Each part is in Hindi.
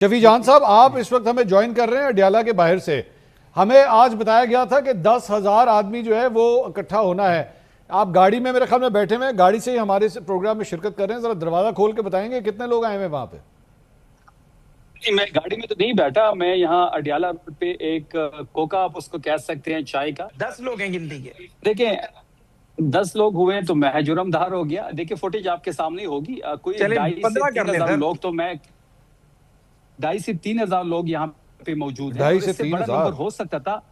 शफी जान साहब, आप इस वक्त हमें ज्वाइन कर रहे हैं अडियाला के बाहर से। हमें आज बताया गया था कि 10,000 आदमी जो है वो इकट्ठा होना है। आप गाड़ी में मेरे ख्याल में बैठे हुए, गाड़ी से ही हमारे प्रोग्राम में शिरकत कर रहे हैं। जरा दरवाजा खोल के बताएंगे कितने लोग आए हुए वहां पे? मैं गाड़ी में तो नहीं बैठा, मैं यहाँ अडियाला रोड पे एक कोका, आप उसको कह सकते हैं, चाय का। 10 लोग हैं गिनती के। देखिए 10 लोग हुए तो मैं जुर्मदार हो गया। देखिए फुटेज आपके सामने होगी। कोई चले 2,500 से 3,000 15 कर ले लोग, तो मैं 2,500 से 3,000 लोग यहाँ पे मौजूद हैं। 2,500 से इससे बड़ा 3,000 नंबर हो सकता था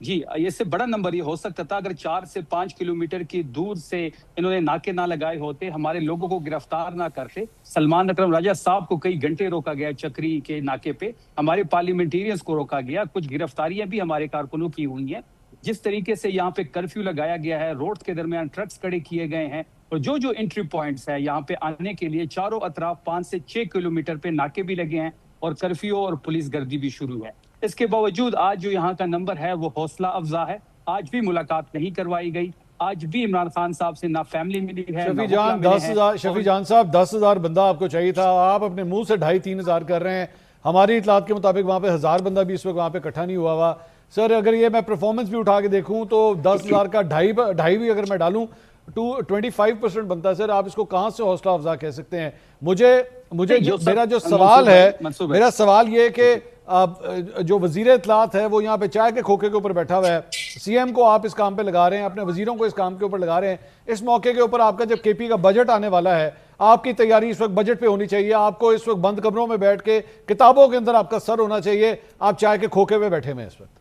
जी, इससे बड़ा नंबर ये हो सकता था अगर 4 से 5 किलोमीटर की दूर से इन्होंने नाके ना लगाए होते, हमारे लोगों को गिरफ्तार ना करते। सलमान अकरम राजा साहब को कई घंटे रोका गया चक्री के नाके पे, हमारे पार्लियामेंटेरियंस को रोका गया, कुछ गिरफ्तारियां भी हमारे कारकुनों की हुई हैं। जिस तरीके से यहाँ पे कर्फ्यू लगाया गया है, रोड के दरमियान ट्रक्स खड़े किए गए हैं, और जो एंट्री पॉइंट्स है यहाँ पे आने के लिए चारों अतराफ 5 से 6 किलोमीटर पे नाके भी लगे हैं, और कर्फ्यू और पुलिस गर्दी भी शुरू है। इसके बावजूद आज जो यहाँ का नंबर है वो हौसला अफजा है। आज भी मुलाकात नहीं करवाई गई, आज भी इमरान खान साहब से ना फैमिली मिली है। शफी जान 10,000, शफी जान साहब 10,000 बंदा आपको चाहिए था, आप अपने मुंह से 2,500-3,000 कर रहे हैं। हमारी इतलात के मुताबिक वहाँ पे 1,000 बंदा भी इस वक्त वहाँ पे इकट्ठा नहीं हुआ हुआ। सर, अगर ये मैं परफॉर्मेंस भी उठा के देखूँ तो 10,000 का ढाई भी अगर मैं डालूँ 25% बनता है। सर, आप इसको कहाँ से हौसला अफजा कह सकते हैं? मेरा जो सवाल है, मेरा सवाल ये कि जो वजीर इत्तलात है वो यहाँ पे चाय के खोखे के ऊपर बैठा हुआ है, सीएम को आप इस काम पे लगा रहे हैं, अपने वजीरों को इस काम के ऊपर लगा रहे हैं। इस मौके के ऊपर आपका जब केपी का बजट आने वाला है, आपकी तैयारी इस वक्त बजट पे होनी चाहिए। आपको इस वक्त बंद कमरों में बैठ के किताबों के अंदर आपका सर होना चाहिए। आप चाय के खोखे पे बैठे हुए इस वक्त।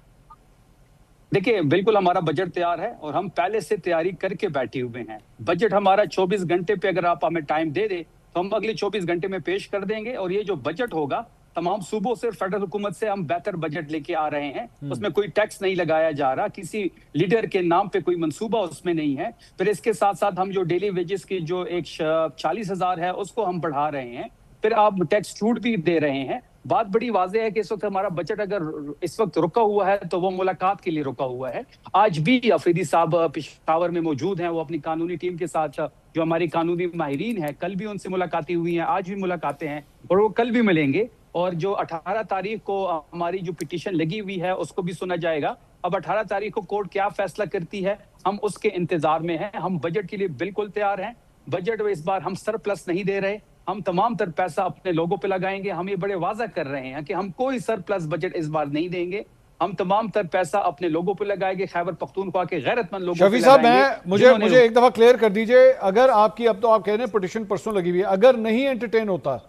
देखिए बिल्कुल हमारा बजट तैयार है और हम पहले से तैयारी करके बैठे हुए हैं। बजट हमारा 24 घंटे पे अगर आप हमें टाइम दे दे तो हम अगले 24 घंटे में पेश कर देंगे। और ये जो बजट होगा तमाम सूबों से, फेडरल हुकूमत से हम बेहतर बजट लेके आ रहे हैं। उसमें कोई टैक्स नहीं लगाया जा रहा, किसी लीडर के नाम पे कोई मंसूबा उसमें नहीं है। फिर इसके साथ साथ हम जो डेली वेजेस की जो एक 40,000 है उसको हम बढ़ा रहे हैं। फिर आप टैक्स छूट भी दे रहे हैं। बात बड़ी वाज़ेह है कि इस वक्त हमारा बजट अगर इस वक्त रुका हुआ है तो वो मुलाकात के लिए रुका हुआ है। आज भी अफरीदी साहब पेशावर में मौजूद हैं, वो अपनी कानूनी टीम के साथ, जो हमारी कानूनी माहिरीन है, कल भी उनसे मुलाकातें हुई हैं, आज भी मुलाकातें हैं और वो कल भी मिलेंगे। और जो 18 तारीख को हमारी जो पिटीशन लगी हुई है उसको भी सुना जाएगा। अब 18 तारीख को कोर्ट क्या फैसला करती है, हम उसके इंतजार में हैं। हम बजट के लिए बिल्कुल तैयार हैं। बजट में इस बार हम सरप्लस नहीं दे रहे, हम तमाम तर पैसा अपने लोगों पे लगाएंगे। हम ये बड़े वाज़ा कर रहे हैं कि हम कोई सरप्लस बजट इस बार नहीं देंगे। हम तमाम तर पैसा अपने लोगों पे लगाएंगे, खैबर पख्तूनख्वा के गैरतमंद लोगों शफी साहब, मुझे एक दफा क्लियर कर दीजिए, अगर आपकी, अब तो आप कह रहे हैं पिटीशन परसों लगी हुई है, अगर नहीं एंटरटेन होता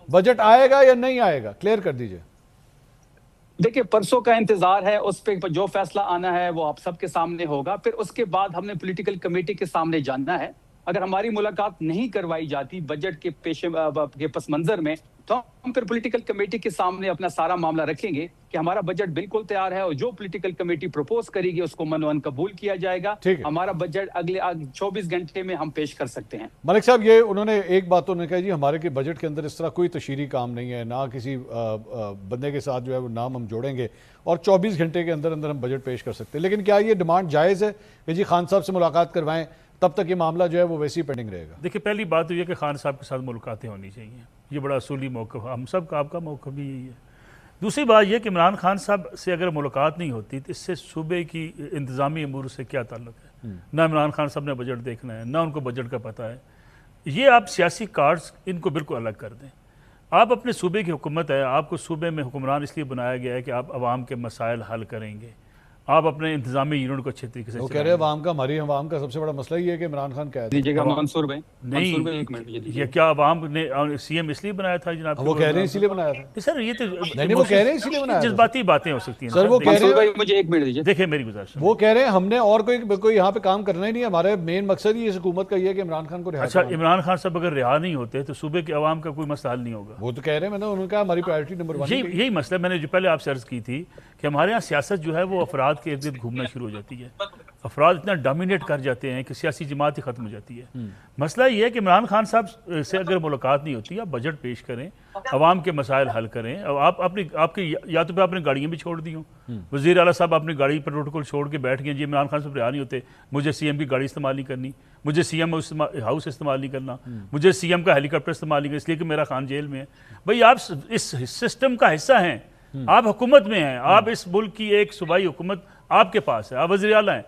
बजट आएगा या नहीं आएगा? क्लियर कर दीजिए। देखिए परसों का इंतजार है, उस पे जो फैसला आना है वो आप सबके सामने होगा। फिर उसके बाद हमने पॉलिटिकल कमेटी के सामने जानना है। अगर हमारी मुलाकात नहीं करवाई जाती बजट के पस मंजर में, तो हम फिर पॉलिटिकल कमेटी के सामने अपना सारा मामला रखेंगे कि हमारा बजट बिल्कुल तैयार है और जो पॉलिटिकल कमेटी प्रपोज करेगी उसको मनोन कबूल किया जाएगा। हमारा बजट अगले 24 घंटे में हम पेश कर सकते हैं। मलिक साहब, ये उन्होंने एक बात तो उन्होंने कहा जी, हमारे के बजट के अंदर इस तरह कोई तशरीरी काम नहीं है, ना किसी बंदे के साथ जो है वो नाम हम जोड़ेंगे और 24 घंटे के अंदर अंदर हम बजट पेश कर सकते हैं। लेकिन क्या ये डिमांड जायज़ है कि जी खान साहब से मुलाकात करवाएं, तब तक ये मामला जो है वो वैसे ही पेंडिंग रहेगा? देखिए, पहली बात तो ये कि खान साहब के साथ मुलाकातें होनी चाहिए, ये बड़ा असूली मौक़िफ़, हम सब का, आपका मौक़िफ़ भी यही है। दूसरी बात यह कि इमरान खान साहब से अगर मुलाकात नहीं होती तो इससे सूबे की इंतज़ामी अमूर से क्या ताल्लुक़ है? ना इमरान खान साहब ने बजट देखना है, ना उनको बजट का पता है। ये आप सियासी कार्ड्स इनको बिल्कुल अलग कर दें। आप अपने सूबे की हुकूमत है, आपको सूबे में हुक्मरान इसलिए बनाया गया है कि आप आवाम के मसाइल हल करेंगे, आप अपने इंतजामी यूनिट को अच्छे तरीके से वो कह रहे हैं हमारी आवाम का सबसे बड़ा मसला ही है कि इमरान खान क्या दीजिएगा मंसूर भाई, नहीं, एक मिनट, ये क्या आवाम ने सीएम इसलिए बनाया था जनाब? वो कह रहे हैं इसीलिए बनाया था। सर ये तो नहीं, वो कह रहे हैं इसीलिए बनाया, जज्बाती बातें हो सकती हैं सर। वो कह रहे हैं, मुझे एक मिनट दीजिए, देखिए मेरी गुजारिश, वो कह रहे हैं हमने और कोई यहाँ पे काम करना ही नहीं है, हमारे मेन मकसद ही इस हुकूमत का ये है कि इमरान खान को रिहा। अच्छा, इमरान खान साहब अगर रिहा नहीं होते तो सूबे के अवाम का कोई मसला हल नहीं होगा। वो तो कह रहे हैं, मैंने उनका हमारी प्रायोरिटी नंबर 1 यही मसला मैंने जो पहले आपसे अर्ज की थी कि हमारे यहाँ सियासत जो है वो अफराद अफराद के इर्द गिर्द घूमना शुरू हो जाती है, अफराद इतना डोमिनेट कर जाते हैं कि सियासी जमात ही ख़त्म हो जाती है। मसला ये है कि इमरान खान साहब से अगर मुलाकात नहीं होती, आप बजट पेश करें, अवाम के मसाइल हल करें। और आप अपनी आपकी या तो फिर आपने गाड़ियाँ भी छोड़ दी हों, वज़ीर आला साहब अपनी गाड़ी पर प्रोटोकॉल छोड़ के बैठ गए, जी इमरान खान साहब रिहा नहीं होते, मुझे सीएम की गाड़ी इस्तेमाल नहीं करनी, मुझे सीएम हाउस इस्तेमाल नहीं करना, मुझे सीएम का हेलीकॉप्टर इस्तेमाल नहीं करना इसलिए कि मेरा खान जेल में है। भाई आप इस सिस्टम का हिस्सा हैं, आप हुकूमत में हैं, आप इस मुल्क की एक सूबाई हुकूमत आपके पास है, आप वज़ीर आला हैं,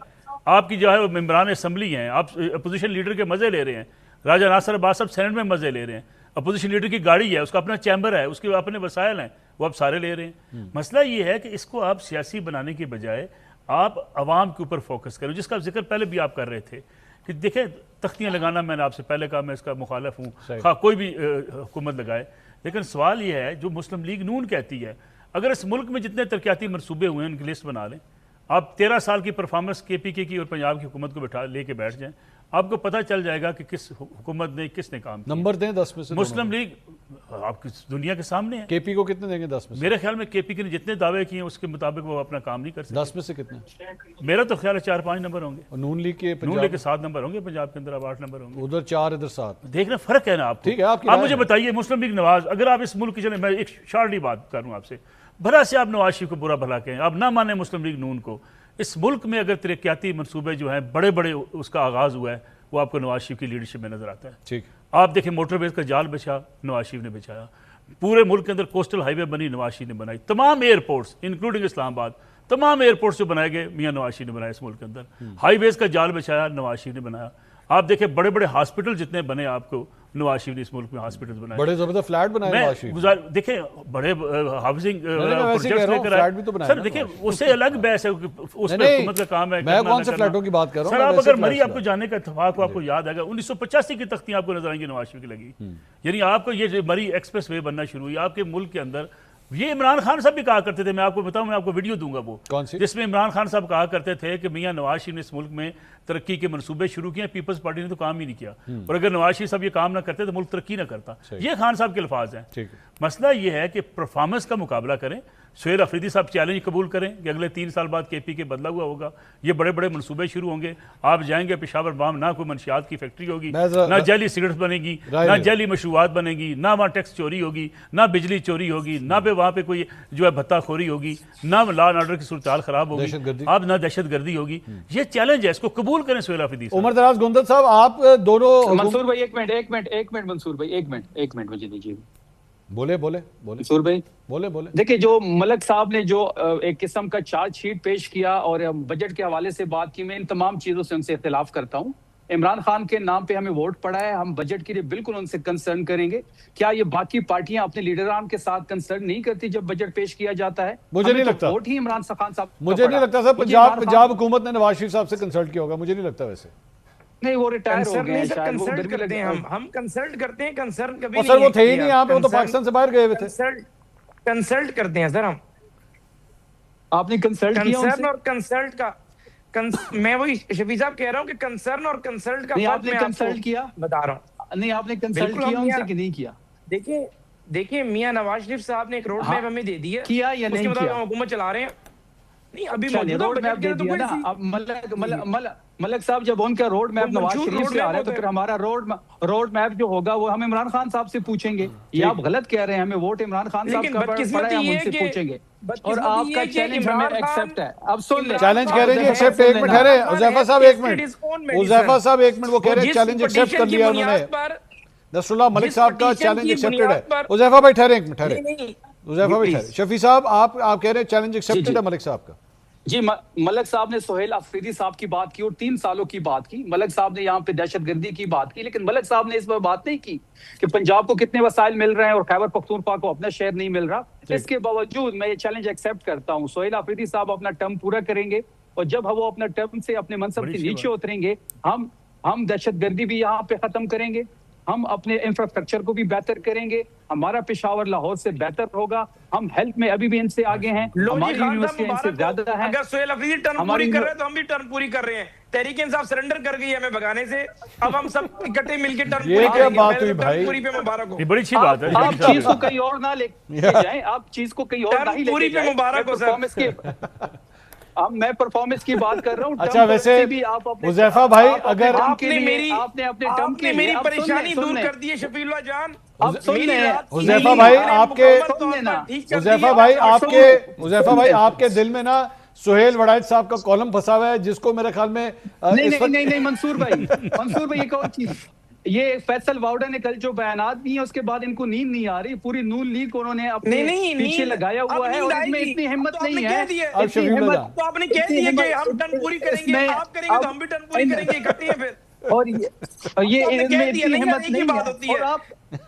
आपकी जो है मेम्बरान असम्बली हैं, आप अपोजिशन लीडर के मज़े ले रहे हैं, राजा नासिर अब्बास साहब सेनेट में मज़े ले रहे हैं, अपोजिशन लीडर की गाड़ी है, उसका अपना चैम्बर है, उसके अपने वसाइल हैं, वो आप सारे ले रहे हैं। मसला ये है कि इसको आप सियासी बनाने के बजाय आप आवाम के ऊपर फोकस करें, जिसका जिक्र पहले भी आप कर रहे थे कि देखें तख्तियाँ लगाना, मैंने आपसे पहले कहा मैं इसका मुखालफ हूँ, खा कोई भी हुकूमत लगाए, लेकिन सवाल ये है जो मुस्लिम लीग नून कहती है, अगर इस मुल्क में जितने तरक्याती मनसूबे हुए हैं उनकी लिस्ट बना लें, आप 13 साल की परफॉर्मेंस केपीके की और पंजाब की हुकूमत को बैठा लेके बैठ जाएं, आपको पता चल जाएगा कि किस हुकूमत ने किसने काम किया। नंबर दें 10 में से। मुस्लिम लीग आपकी दुनिया के सामने है। केपी को कितने देंगे 10 में से? मेरे ख्याल में केपी ने जितने दावे किए उसके मुताबिक वो अपना काम नहीं कर सकते। 10 में से कितने? मेरा तो ख्याल है 4-5 नंबर होंगे। और नून लीग के नून लीग के 7 नंबर होंगे, पंजाब के अंदर अब 8 नंबर होंगे, उधर 4 इधर 7। देखना फर्क है ना आपको। ठीक है, आपकी आप राय मुझे है। बताइए मुस्लिम लीग नवाज, अगर आप इस मुल्क की चले, मैं एक शार्टली बात करूँ आपसे, भला से आप नवाज शरीफ को बुरा भला कहें, आप ना माने मुस्लिम लीग नून को, इस मुल्क में अगर तरक्याती मनसूबे जो हैं बड़े बड़े उसका आगाज़ हुआ है वो आपको नवाज शरीफ की लीडरशिप में नजर आता है। ठीक, आप देखें मोटरवेज का जाल बिछा नवाज शरीफ ने बिछाया, पूरे मुल्क के अंदर कोस्टल हाईवे बनी नवाज शरीफ ने बनाई, तमाम एयरपोर्ट्स इंक्लूडिंग इस्लामाबाद, तमाम एयरपोर्ट्स जो बनाए गए मियां नवाज शरीफ ने बनाए इस मुल्क के अंदर, हाईवेज का जाल बिछाया नवाज शरीफ ने बनाया। आप देखें बड़े बड़े हॉस्पिटल जितने बने आपको नवाज शरीफ ने इस मुल्क में हॉस्पिटल बनाए, बड़े जबरदस्त फ्लैट बनाए नवाज शरीफ। देखें बड़े हाउसिंग वैसे कह रहा हूं, फ्लैट भी तो बनाए सर ना देखिए नवाज शरीफ। उससे अलग बहस है, उसमें नहीं, हुकूमत का काम है। मैं कौन से फ्लैटों की बात कर रहा हूं, सर मैं आप वैसे अगर फ्लैट मरी से आपको जानने का इत्तेफाक हो, आपको याद आएगा 1985 की तख्तियां आपको नजर आएंगी नवाज शरीफ की लगी, यानी आपको ये जो मरी एक्सप्रेस वे बनना शुरू हुई आपके मुल्क के अंदर। ये इमरान खान साहब भी कहा करते थे, मैं आपको बताऊं, मैं आपको वीडियो दूंगा वो, कौन सी? जिसमें इमरान खान साहब कहा करते थे कि मियां नवाज शरीफ ने इस मुल्क में तरक्की के मनसूबे शुरू किए, पीपल्स पार्टी ने तो काम ही नहीं किया, और अगर नवाज शरीफ साहब ये काम ना करते तो मुल्क तरक्की ना करता। ये खान साहब के अल्फाज हैं। ठीक है। मसला ये है कि परफॉर्मेंस का मुकाबला करें। सुहेल अफरीदी साहब चैलेंज कबूल करें कि अगले 3 साल बाद केपी के बदला हुआ होगा, ये बड़े बड़े मनसूबे शुरू होंगे, आप जाएंगे पेशावर बाम, ना कोई मंशियात की फैक्ट्री होगी, ना जैली सिगरेट बनेगी, ना जैली मशरूबात बनेगी, ना वहाँ टैक्स चोरी होगी, ना बिजली चोरी होगी, ना पे वहाँ पे कोई जो है भत्ताखोरी होगी, ना लॉ एंड ऑर्डर की सूरत हाल खराब होगी, अब ना दहशतगर्दी होगी। ये चैलेंज है, इसको कबूल करें सुहेल अफरीदी साहब। उमर दराज गुंदत साहब, आप दोनों मंसूर भाई एक मिनट मंसूर भाई एक मिनट मुझे दीजिए। बोले मंसूर भाई बोले। देखिए जो मलक साहब ने जो एक किस्म का चार्जशीट पेश किया और बजट के हवाले से बात की, मैं इन तमाम चीजों से उनसे इख्तिलाफ करता हूं। इमरान खान के नाम पे हमें वोट पड़ा है, हम बजट के लिए बिल्कुल उनसे कंसर्न करेंगे। क्या ये बाकी पार्टियां अपने लीडरान के साथ कंसर्न नहीं करती जब बजट पेश किया जाता है? मुझे नहीं लगता। वोट ही इमरान खान साहब, मुझे नहीं लगता सर पंजाब हुकूमत ने नवाज शरीफ साहब से कंसल्ट किया होगा, मुझे नहीं लगता। वैसे नहीं, वो रिटायर हो गए हैं, शायद वो कंसल्ट गर्मी करते हैं, लगे। हम कंसल्ट करते हैं, कंसर्न कभी और सर वो थे ही नहीं यहाँ पे, वो तो पाकिस्तान से बाहर गए हुए थे। कंसल्ट करते हैं सर हम। आपने कंसल्ट किया कंसर्न उनसे? और कंसल्ट का मैं वही शफी साहब कह रहा हूँ कि कंसर्न और कंसल्ट का नहीं, फर्क आपने मैं कंसल्ट आपको किया? बता रहा हूँ। नहीं, आपने कंसल्ट बिल्कुल किया हम उनसे यार- कि नहीं किया? देखिए मियां नवाज शरीफ साहब ने एक रोड मैप हमें दे दिया, किया या नहीं उसके मुताबिक किया? हम हुकूमत चला रहे हैं। नहीं अभी चलिए, मौजूदा रोड मैप बजट के दे तो दिया कोई ना। सी- अब मलक साहब जब उनका रोड मैप वो नवाज मंशूर शरीफ रोड से आ मैप रहा है तो होता फिर है। हमारा रोड मैप जो होगा वो हम इमरान खान साहब से पूछेंगे। ये आप गलत कह रहे हैं, हमें वोट इमरान खान साहब लेकिन का पड़ा है, बदकिस्मती हम ये उनसे कि- पूछेंगे। और बदकिस्मती आपका ये कि चैलेंज हमें इमरान खान- एक्सेप्ट है। अब सुन ले, चैलेंज कह रहे हैं जी, आप एक्सेप्ट। देखो, एक मिनट इमरान ठहरे खान उजैफा साहब, है, एक minute his own medicine। Uzaifa साहब एक मिनट, वो कह रहे हैं जिस चैलेंज एक्सेप्ट petition कर की लिया बुनियाद उन्होंने। पर- नसरुल्लाह मलिक जिस साहब का petition चैलेंज की एक्सेप्टेड बुनियाद है। पर- उजैफा भाई ठहरे, एक मिनट ठहरे। नहीं, उजैफा भाई ठहरे। शफी साहब आप कह रहे हैं चैलेंज एक्सेप्टेड जी। है मलिक साहब का। जी, मलक साहब ने सुहेल अफरीदी साहब की बात की और 3 सालों की बात की। मलक साहब ने यहाँ पे दहशतगर्दी की बात की, लेकिन मलक साहब ने इस पर बात नहीं की कि पंजाब को कितने वसाइल मिल रहे हैं और खैबर पख्तूनख्वा को अपना शेयर नहीं मिल रहा। इसके बावजूद मैं ये चैलेंज एक्सेप्ट करता हूँ, सुहेल अफरीदी साहब अपना टर्म पूरा करेंगे और जब वो अपना टर्म से अपने मनसब के नीचे उतरेंगे, हम दहशतगर्दी भी यहाँ पे खत्म करेंगे, हम अपने इंफ्रास्ट्रक्चर को भी बेहतर करेंगे, हमारा पेशावर लाहौर से बेहतर होगा, हम हेल्थ में अभी भी इनसे आगे हैं, हमारी यूनिवर्सिटी इनसे ज्यादा है। अगर सुहेल अफरीदी टर्म हमारी पूरी कर रहे हैं तो हम भी टर्म पूरी कर रहे हैं। तहरीक इंसाफ सरेंडर कर गई है हमें भगाने से, अब हम सब इकट्ठे मिलकर टर्म ये पूरी क्या करेंगे। बात पहले हुई तो भाई? टर्म पूरी पे मुबारक हो। ये बड़ी अच्छी बात है। आप चीज को कहीं और ना ले जाएं, आप चीज को कहीं और टर्म नहीं पूरी लेके पे जाएं। मुबारक हो सर। परफॉर्मेंस के अब मैं परफॉर्मेंस की बात कर रहा हूँ। अच्छा, वैसे भी आप अपने हुज़ैफा भाई, आप अपने अगर term के आपने लिए- मेरी आपने अपने टर्म आपने मेरी परेशानी दूर कर दी है शफीउल्लाह जान। अब सुन मेरी लें, रात की हुज़ैफा नींद भाई, आपने आपके- मुकम्मल तौर पर ठीक कर दी हुज़ैफा है। भाई और आपके सुन- हुज़ैफा भाई आपके दिल में ना सुहेल वड़ाइच साहब का कॉलम फंसा हुआ है, जिसको मेरे ख्याल में नहीं इस नहीं वक्त नहीं नहीं मंसूर भाई एक और चीज, ये फैसल वाउडा ने कल जो बयानात दिए उसके बाद इनको नींद नहीं आ रही। पूरी नून लीग उन्होंने अपने नहीं, पीछे नींद- लगाया अब हुआ है नींद और इसमें आएगी। इतनी हिम्मत अब तो नहीं आपने है। कह दिया। अब इतनी शफीउल्लाह हिम्मत- जान। तो आपने कह इतनी दिया कि हिम्मत- हम टर्म पूरी करेंगे, इसमें आप करेंगे तो अब- हम भी टर्म पूरी करेंगे, इकट्ठे हैं फिर। और ये आपने इनमें कह दिया इतनी नहीं, हिम्मत एक ही नहीं बात है। होती है। और आप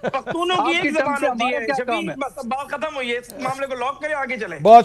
पख्तूनों की आपकी एक टर्म जबान से होती हमारा है। क्या काम शफीक, है? बस बात खत्म हुई है, इस मामले को लॉक करें, आगे चलें। बहुत